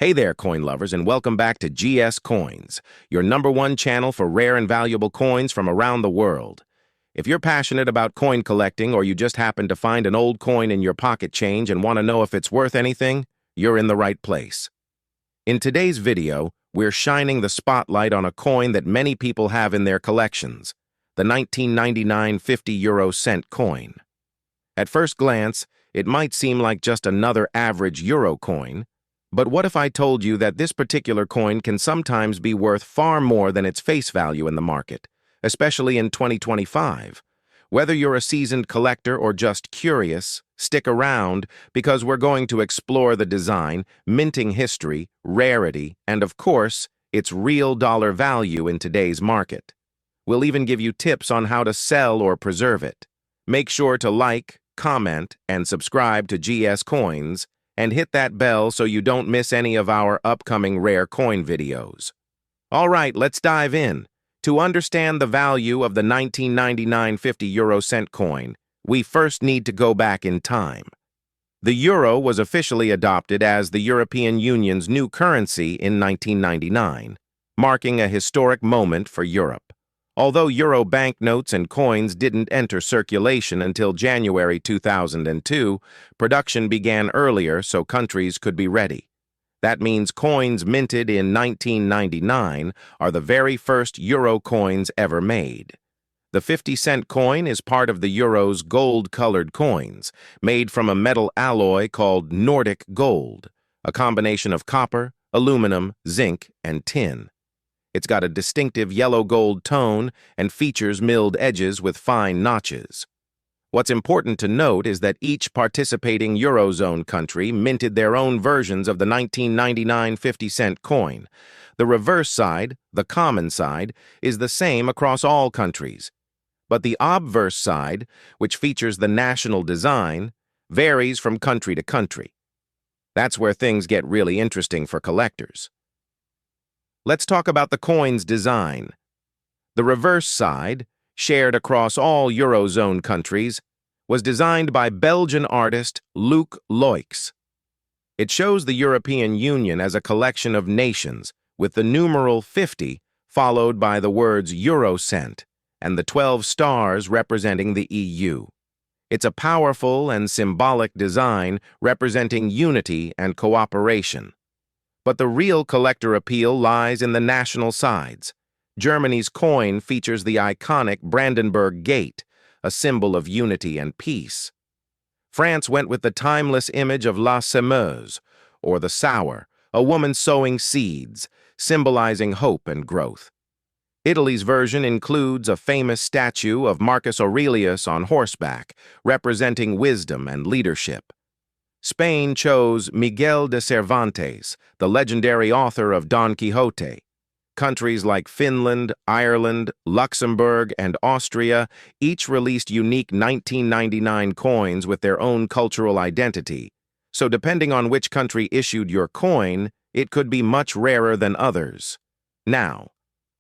Hey there, coin lovers, and welcome back to GS Coins, your #1 channel for rare and valuable coins from around the world. If you're passionate about coin collecting or you just happen to find an old coin in your pocket change and want to know if it's worth anything, you're in the right place. In today's video, we're shining the spotlight on a coin that many people have in their collections, the 1999 50 cent coin. At first glance, it might seem like just another average euro coin, but what if I told you that this particular coin can sometimes be worth far more than its face value in the market, especially in 2025? Whether you're a seasoned collector or just curious, stick around because we're going to explore the design, minting history, rarity, and of course, its real dollar value in today's market. We'll even give you tips on how to sell or preserve it. Make sure to like, comment, and subscribe to GS Coins, and hit that bell so you don't miss any of our upcoming rare coin videos. All right, let's dive in. To understand the value of the 1999 50 cent coin, we first need to go back in time. The euro was officially adopted as the European Union's new currency in 1999, marking a historic moment for Europe. Although euro banknotes and coins didn't enter circulation until January 2002, production began earlier so countries could be ready. That means coins minted in 1999 are the very first euro coins ever made. The 50-cent coin is part of the euro's gold-colored coins, made from a metal alloy called Nordic gold, a combination of copper, aluminum, zinc, and tin. It's got a distinctive yellow-gold tone and features milled edges with fine notches. What's important to note is that each participating Eurozone country minted their own versions of the 1999 50-cent coin. The reverse side, the common side, is the same across all countries. But the obverse side, which features the national design, varies from country to country. That's where things get really interesting for collectors. Let's talk about the coin's design. The reverse side, shared across all Eurozone countries, was designed by Belgian artist Luc Loix. It shows the European Union as a collection of nations, with the numeral 50 followed by the words Eurocent and the 12 stars representing the EU. It's a powerful and symbolic design representing unity and cooperation. But the real collector appeal lies in the national sides. Germany's coin features the iconic Brandenburg Gate, a symbol of unity and peace. France went with the timeless image of La Semeuse, or the sower, a woman sowing seeds, symbolizing hope and growth. Italy's version includes a famous statue of Marcus Aurelius on horseback, representing wisdom and leadership. Spain chose Miguel de Cervantes, the legendary author of Don Quixote. Countries like Finland, Ireland, Luxembourg, and Austria each released unique 1999 coins with their own cultural identity. So depending on which country issued your coin, it could be much rarer than others. Now,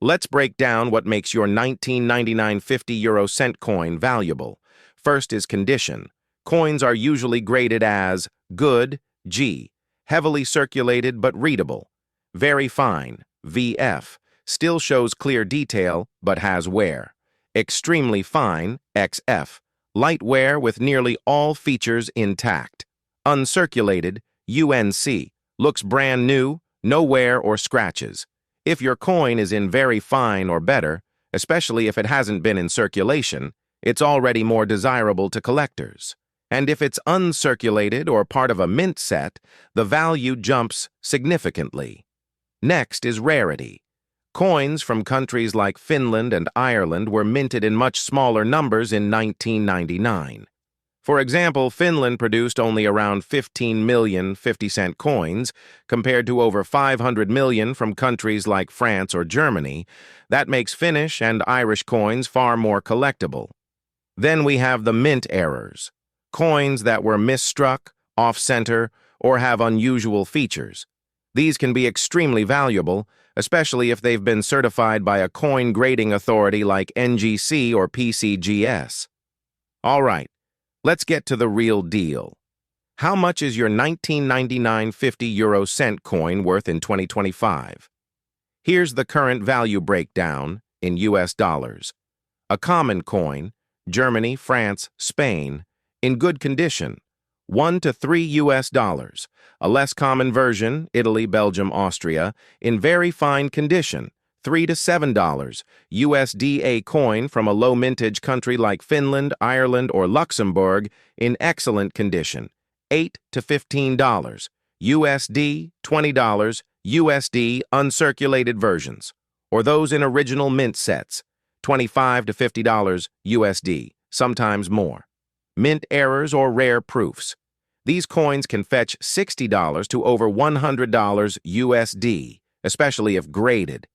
let's break down what makes your 1999 50 cent coin valuable. First is condition. Coins are usually graded as good, G, heavily circulated but readable, very fine, VF, still shows clear detail but has wear, extremely fine, XF, light wear with nearly all features intact, uncirculated, UNC, looks brand new, no wear or scratches. If your coin is in very fine or better, especially if it hasn't been in circulation, it's already more desirable to collectors. And if it's uncirculated or part of a mint set, the value jumps significantly. Next is rarity. Coins from countries like Finland and Ireland were minted in much smaller numbers in 1999. For example, Finland produced only around 15 million 50-cent coins, compared to over 500 million from countries like France or Germany. That makes Finnish and Irish coins far more collectible. Then we have the mint errors. Coins that were misstruck, off-center, or have unusual features. These can be extremely valuable, especially if they've been certified by a coin grading authority like NGC or PCGS. All right, let's get to the real deal. How much is your 1999 50 cent coin worth in 2025? Here's the current value breakdown in US dollars. A common coin, Germany, France, Spain, in good condition, 1 to 3 US dollars. A less common version, Italy, Belgium, Austria, in very fine condition, $3 to $7. USD coin from a low mintage country like Finland, Ireland, or Luxembourg in excellent condition, $8 to $15. USD, $20. USD uncirculated versions, or those in original mint sets, $25 to $50 USD, sometimes more. Mint errors or rare proofs. These coins can fetch $60 to over $100 USD, especially if graded.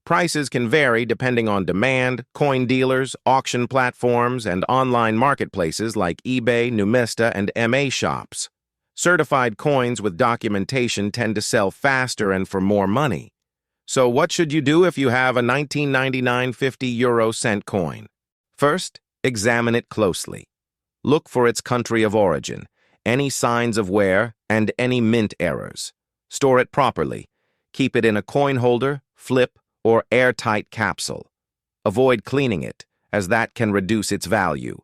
Prices can vary depending on demand, coin dealers, auction platforms, and online marketplaces like eBay, Numista, and MA shops. Certified coins with documentation tend to sell faster and for more money. So what should you do if you have a 1999 50 cent coin? First, examine it closely. Look for its country of origin, any signs of wear, and any mint errors. Store it properly. Keep it in a coin holder, flip, or airtight capsule. Avoid cleaning it, as that can reduce its value.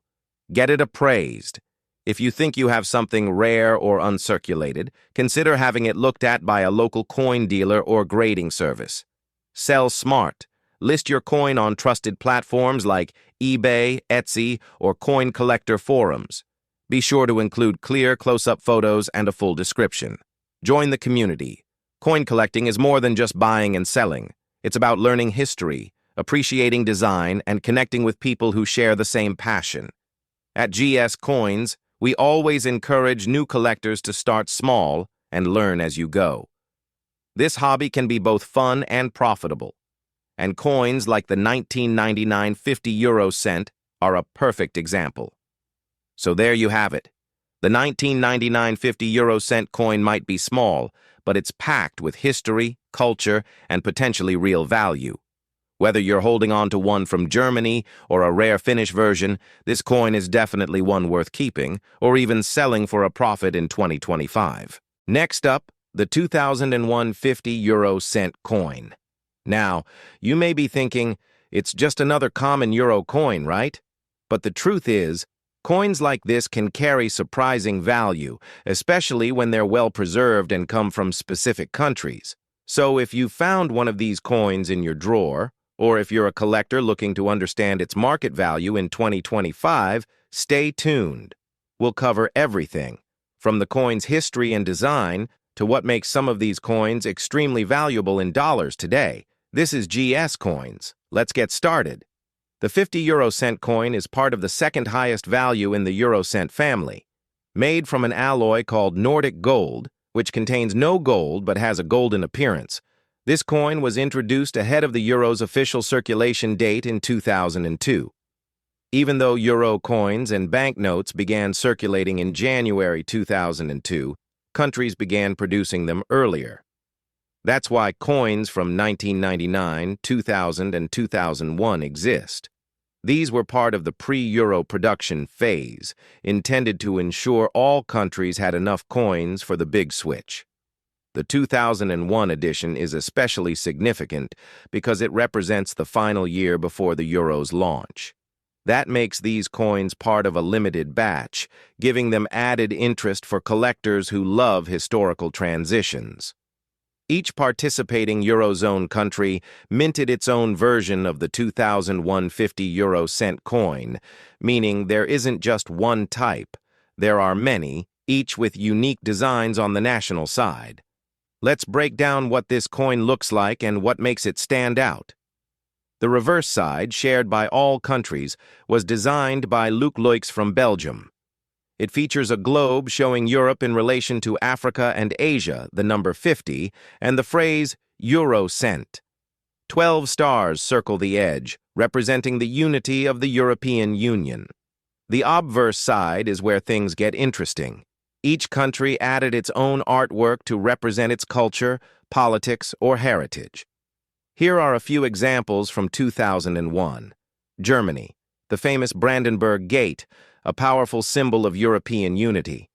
Get it appraised. If you think you have something rare or uncirculated, consider having it looked at by a local coin dealer or grading service. Sell smart. List your coin on trusted platforms like eBay, Etsy, or coin collector forums. Be sure to include clear, close-up photos and a full description. Join the community. Coin collecting is more than just buying and selling. It's about learning history, appreciating design, and connecting with people who share the same passion. At GS Coins, we always encourage new collectors to start small and learn as you go. This hobby can be both fun and profitable, and coins like the 1999 50 cent are a perfect example. So there you have it. The 1999 50 cent coin might be small, but it's packed with history, culture, and potentially real value. Whether you're holding on to one from Germany or a rare Finnish version, this coin is definitely one worth keeping or even selling for a profit in 2025. Next up, the 2001 50 cent coin. Now, you may be thinking, it's just another common euro coin, right? But the truth is, coins like this can carry surprising value, especially when they're well preserved and come from specific countries. So if you found one of these coins in your drawer, or if you're a collector looking to understand its market value in 2025, stay tuned. We'll cover everything, from the coin's history and design to what makes some of these coins extremely valuable in dollars today. This is GS Coins. Let's get started. The 50 cent coin is part of the second highest value in the euro cent family. Made from an alloy called Nordic gold, which contains no gold but has a golden appearance. This coin was introduced ahead of the euro's official circulation date in 2002. Even though euro coins and banknotes began circulating in January 2002, countries began producing them earlier. That's why coins from 1999, 2000, and 2001 exist. These were part of the pre-euro production phase, intended to ensure all countries had enough coins for the big switch. The 2001 edition is especially significant because it represents the final year before the euro's launch. That makes these coins part of a limited batch, giving them added interest for collectors who love historical transitions. Each participating Eurozone country minted its own version of the 2001 50 cent coin, meaning there isn't just one type. There are many, each with unique designs on the national side. Let's break down what this coin looks like and what makes it stand out. The reverse side, shared by all countries, was designed by Luc Loix from Belgium. It features a globe showing Europe in relation to Africa and Asia, the number 50, and the phrase Euro cent. 12 stars circle the edge, representing the unity of the European Union. The obverse side is where things get interesting. Each country added its own artwork to represent its culture, politics, or heritage. Here are a few examples from 2001. Germany, the famous Brandenburg Gate, a powerful symbol of European unity.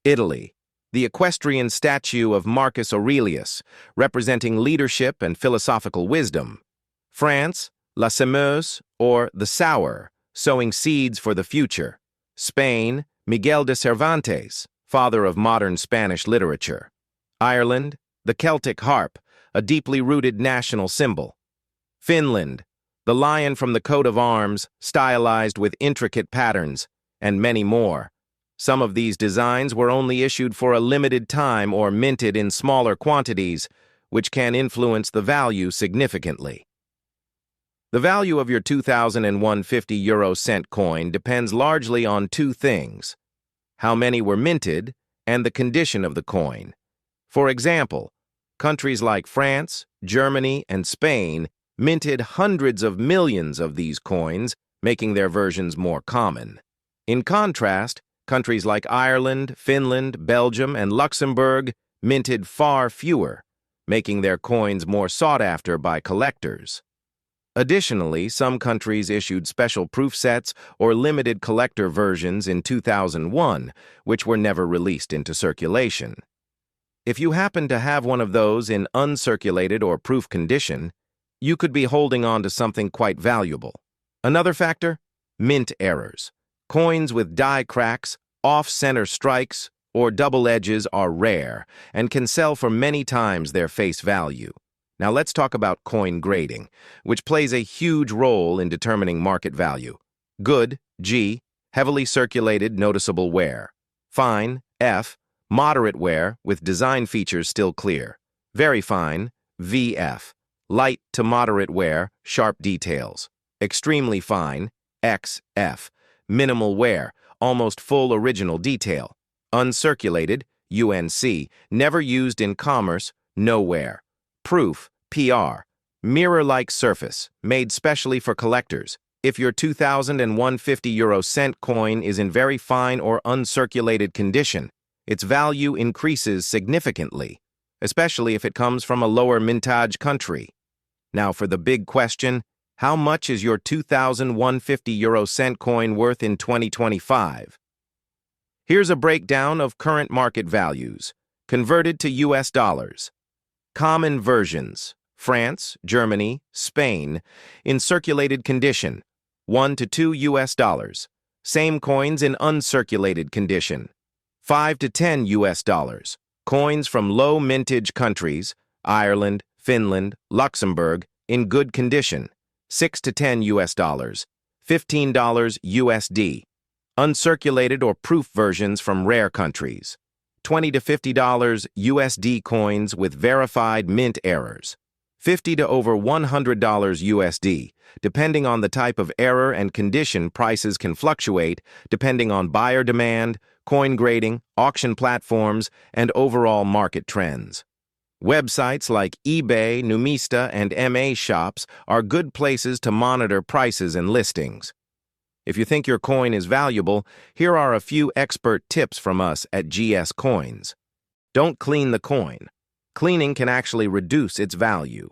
Italy, the equestrian statue of Marcus Aurelius, representing leadership and philosophical wisdom. France, La Semeuse, or the Sower, sowing seeds for the future. Spain, Miguel de Cervantes, father of modern Spanish literature. Ireland, the Celtic harp, a deeply rooted national symbol. Finland, the lion from the coat of arms, stylized with intricate patterns, and many more. Some of these designs were only issued for a limited time or minted in smaller quantities, which can influence the value significantly. The value of your 2001 50-euro-cent coin depends largely on two things: how many were minted and the condition of the coin. For example, countries like France, Germany, and Spain minted hundreds of millions of these coins, making their versions more common. In contrast, countries like Ireland, Finland, Belgium, and Luxembourg minted far fewer, making their coins more sought after by collectors. Additionally, some countries issued special proof sets or limited collector versions in 2001, which were never released into circulation. If you happen to have one of those in uncirculated or proof condition, you could be holding on to something quite valuable. Another factor? Mint errors. Coins with die cracks, off-center strikes, or double edges are rare and can sell for many times their face value. Now let's talk about coin grading, which plays a huge role in determining market value. Good, G, heavily circulated, noticeable wear. Fine, F, moderate wear with design features still clear. Very fine, VF, light to moderate wear, sharp details. Extremely fine, XF, minimal wear, almost full original detail. Uncirculated, UNC, never used in commerce, no wear. Proof, PR, mirror-like surface, made specially for collectors. If your 2001 50-euro-cent coin is in very fine or uncirculated condition, its value increases significantly, especially if it comes from a lower mintage country. Now for the big question, how much is your 2001 50-euro-cent coin worth in 2025? Here's a breakdown of current market values, converted to US dollars. Common versions: France, Germany, Spain, in circulated condition, 1 to 2 US dollars. Same coins in uncirculated condition, 5 to 10 US dollars. Coins from low mintage countries, Ireland, Finland, Luxembourg, in good condition, 6 to 10 US dollars, $15 USD. Uncirculated or proof versions from rare countries, $20 to $50 USD coins with verified mint errors, $50 to over $100 USD. Depending on the type of error and condition, prices can fluctuate depending on buyer demand, coin grading, auction platforms, and overall market trends. Websites like eBay, Numista, and MA shops are good places to monitor prices and listings. If you think your coin is valuable, here are a few expert tips from us at GS Coins. Don't clean the coin. Cleaning can actually reduce its value.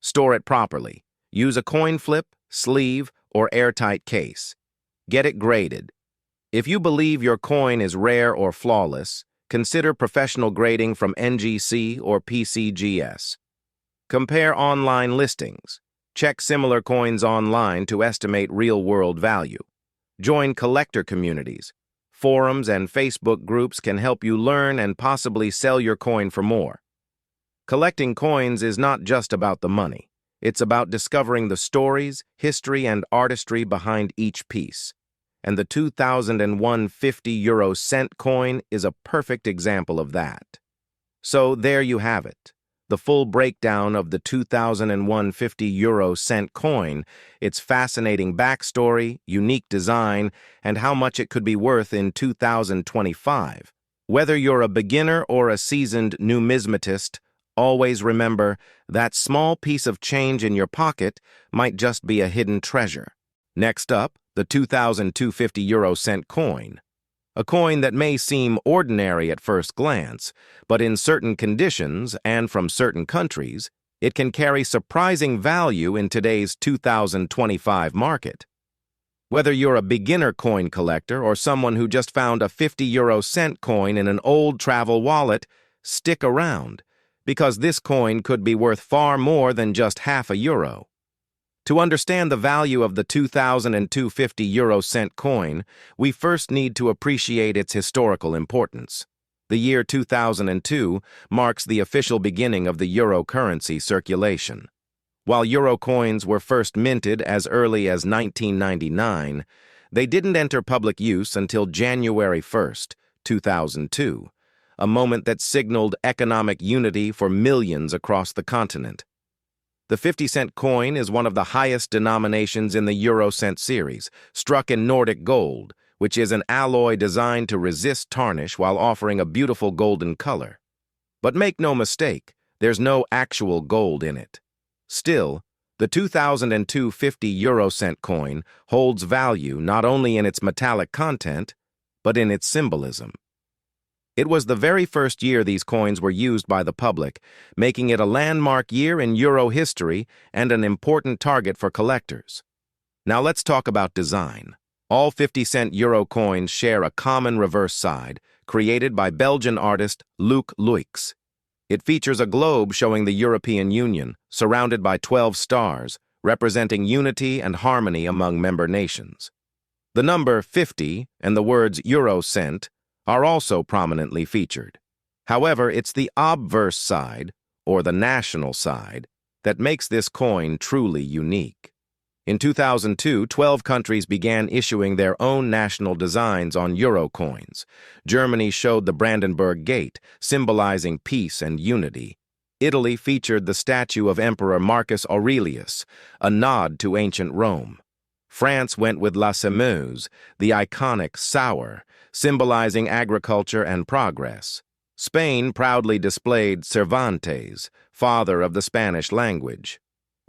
Store it properly. Use a coin flip, sleeve, or airtight case. Get it graded. If you believe your coin is rare or flawless, consider professional grading from NGC or PCGS. Compare online listings. Check similar coins online to estimate real-world value. Join collector communities. Forums and Facebook groups can help you learn and possibly sell your coin for more. Collecting coins is not just about the money. It's about discovering the stories, history, and artistry behind each piece. And the 2001 50-euro-cent coin is a perfect example of that. So there you have it. The full breakdown of the 2001 50-euro-cent coin, its fascinating backstory, unique design, and how much it could be worth in 2025. Whether you're a beginner or a seasoned numismatist, always remember that small piece of change in your pocket might just be a hidden treasure. Next up, the 2002 50-euro-cent coin. A coin that may seem ordinary at first glance, but in certain conditions and from certain countries, it can carry surprising value in today's 2025 market. Whether you're a beginner coin collector or someone who just found a 50-euro-cent coin in an old travel wallet, stick around, because this coin could be worth far more than just half a euro. To understand the value of the 2002 50-euro-cent coin, we first need to appreciate its historical importance. The year 2002 marks the official beginning of the euro currency circulation. While euro coins were first minted as early as 1999, they didn't enter public use until January 1, 2002, a moment that signaled economic unity for millions across the continent. The 50-cent coin is one of the highest denominations in the euro cent series, struck in Nordic gold, which is an alloy designed to resist tarnish while offering a beautiful golden color. But make no mistake, there's no actual gold in it. Still, the 2002 50-euro-cent coin holds value not only in its metallic content, but in its symbolism. It was the very first year these coins were used by the public, making it a landmark year in euro history and an important target for collectors. Now let's talk about design. All 50-cent euro coins share a common reverse side, created by Belgian artist Luc Luix. It features a globe showing the European Union, surrounded by 12 stars, representing unity and harmony among member nations. The number 50 and the words euro cent are also prominently featured. However, it's the obverse side, or the national side, that makes this coin truly unique. In 2002, 12 countries began issuing their own national designs on euro coins. Germany showed the Brandenburg Gate, symbolizing peace and unity. Italy featured the statue of Emperor Marcus Aurelius, a nod to ancient Rome. France went with La Semeuse, the iconic sour, symbolizing agriculture and progress. Spain proudly displayed Cervantes, father of the Spanish language.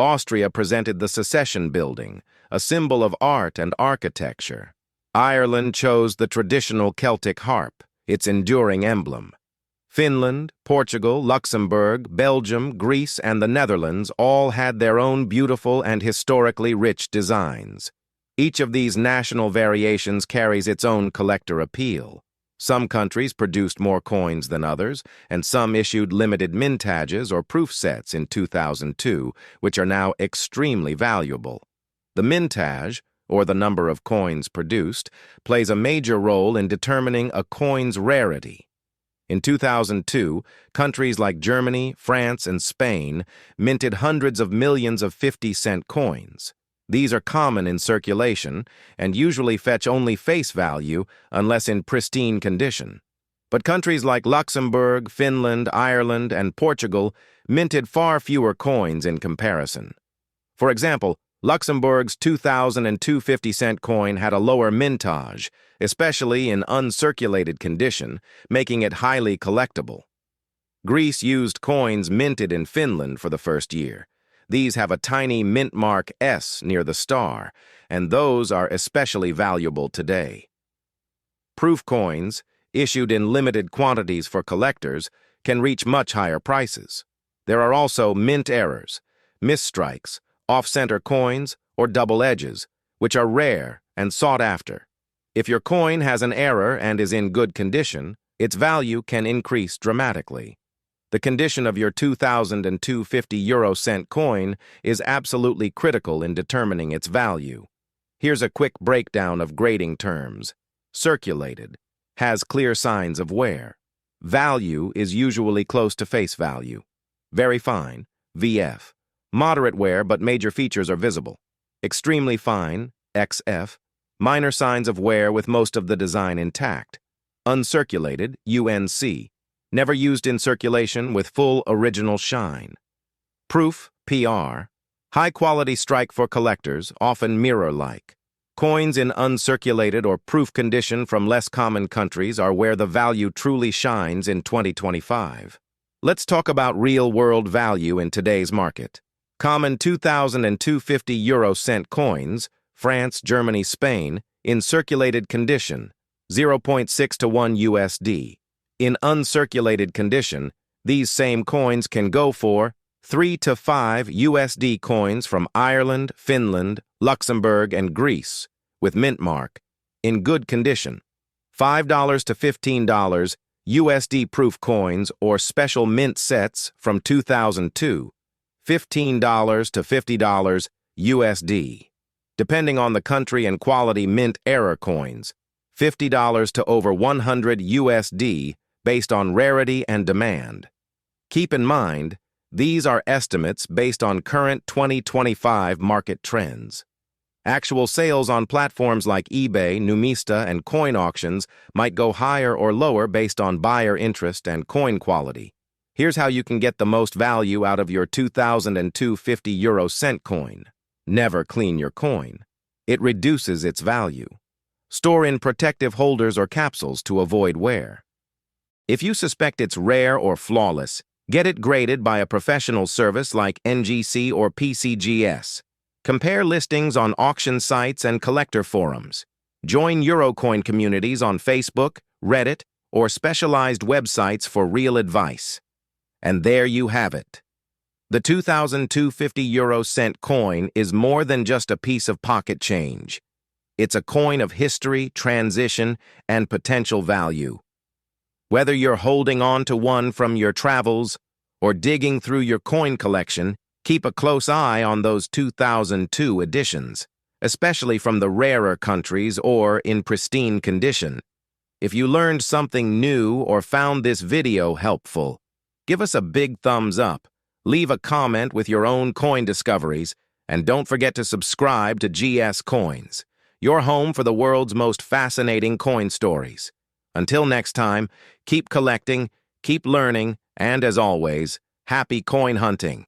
Austria presented the Secession Building, a symbol of art and architecture. Ireland chose the traditional Celtic harp, its enduring emblem. Finland, Portugal, Luxembourg, Belgium, Greece, and the Netherlands all had their own beautiful and historically rich designs. Each of these national variations carries its own collector appeal. Some countries produced more coins than others, and some issued limited mintages or proof sets in 2002, which are now extremely valuable. The mintage, or the number of coins produced, plays a major role in determining a coin's rarity. In 2002, countries like Germany, France, and Spain minted hundreds of millions of 50-cent coins. These are common in circulation and usually fetch only face value unless in pristine condition. But countries like Luxembourg, Finland, Ireland, and Portugal minted far fewer coins in comparison. For example, Luxembourg's 2002 50-cent coin had a lower mintage, especially in uncirculated condition, making it highly collectible. Greece used coins minted in Finland for the first year. These have a tiny mint mark S near the star, and those are especially valuable today. Proof coins, issued in limited quantities for collectors, can reach much higher prices. There are also mint errors, misstrikes, off-center coins, or double edges, which are rare and sought after. If your coin has an error and is in good condition, its value can increase dramatically. The condition of your 2002 50-euro-cent coin is absolutely critical in determining its value. Here's a quick breakdown of grading terms. Circulated, has clear signs of wear. Value is usually close to face value. Very fine, VF. Moderate wear but major features are visible. Extremely fine, XF. Minor signs of wear with most of the design intact. Uncirculated, UNC. Never used in circulation with full original shine. Proof, PR. High-quality strike for collectors, often mirror-like. Coins in uncirculated or proof condition from less common countries are where the value truly shines in 2025. Let's talk about real-world value in today's market. Common 2002 50-euro-cent coins, France, Germany, Spain, in circulated condition, 0.6 to 1 USD. In uncirculated condition, these same coins can go for 3 to 5 USD coins from Ireland, Finland, Luxembourg, and Greece, with mint mark, in good condition. $5 to $15 USD-proof coins or special mint sets from 2002. $15 to $50 USD. Depending on the country and quality mint error coins, $50 to over 100 USD based on rarity and demand. Keep in mind, these are estimates based on current 2025 market trends. Actual sales on platforms like eBay, Numista, and coin auctions might go higher or lower based on buyer interest and coin quality. Here's how you can get the most value out of your 2002 50-euro-cent coin. Never clean your coin. It reduces its value. Store in protective holders or capsules to avoid wear. If you suspect it's rare or flawless, get it graded by a professional service like NGC or PCGS. Compare listings on auction sites and collector forums. Join Eurocoin communities on Facebook, Reddit, or specialized websites for real advice. And there you have it. The 2002 50-euro-cent coin is more than just a piece of pocket change. It's a coin of history, transition, and potential value. Whether you're holding on to one from your travels or digging through your coin collection, keep a close eye on those 2002 editions, especially from the rarer countries or in pristine condition. If you learned something new or found this video helpful, give us a big thumbs up, leave a comment with your own coin discoveries, and don't forget to subscribe to GS Coins, your home for the world's most fascinating coin stories. Until next time, keep collecting, keep learning, and as always, happy coin hunting.